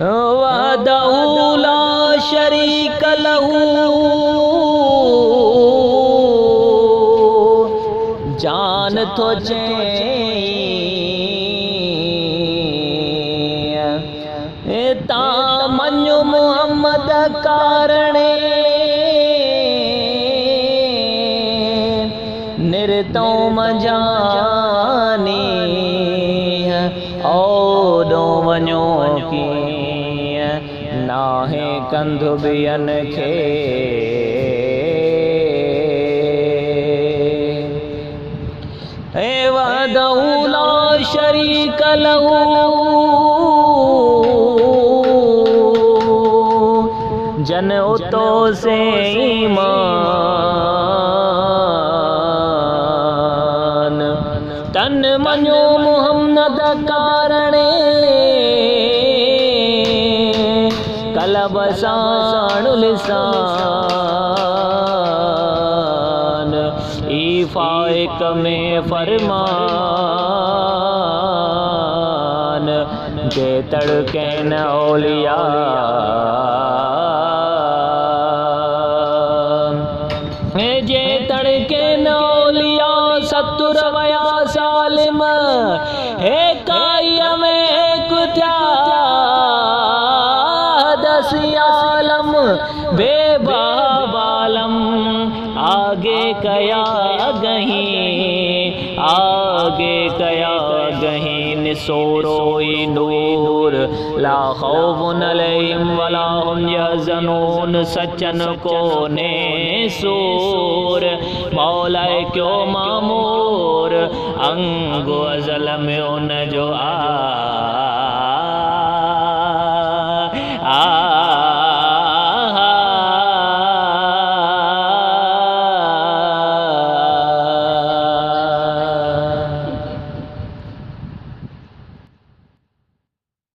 वहदहु ला शरीक लहू जान थो चई ता मञो मोहम्मद कारणे निरतो मजानी ओडो वञो कीअं नाहे कंधु ॿियन खे वहदहु ला शरीक लहू जन उतो से ईमान तन मञो मोहम्मद कारणे कलब साण लिसान ईफाइक में फरमान जे तड़के न औलिया जे तड़के न औलिया सतुर वया सालिम हे काईअ में कुत्या दसियालम बेबालम आगे कया गही निसोरोई नूर ला खौफुन अलैहिम वला हुम यहज़नून सचन को ने सूर मौलाए क्यों मामूर अंगो अज़ल में उन जो आ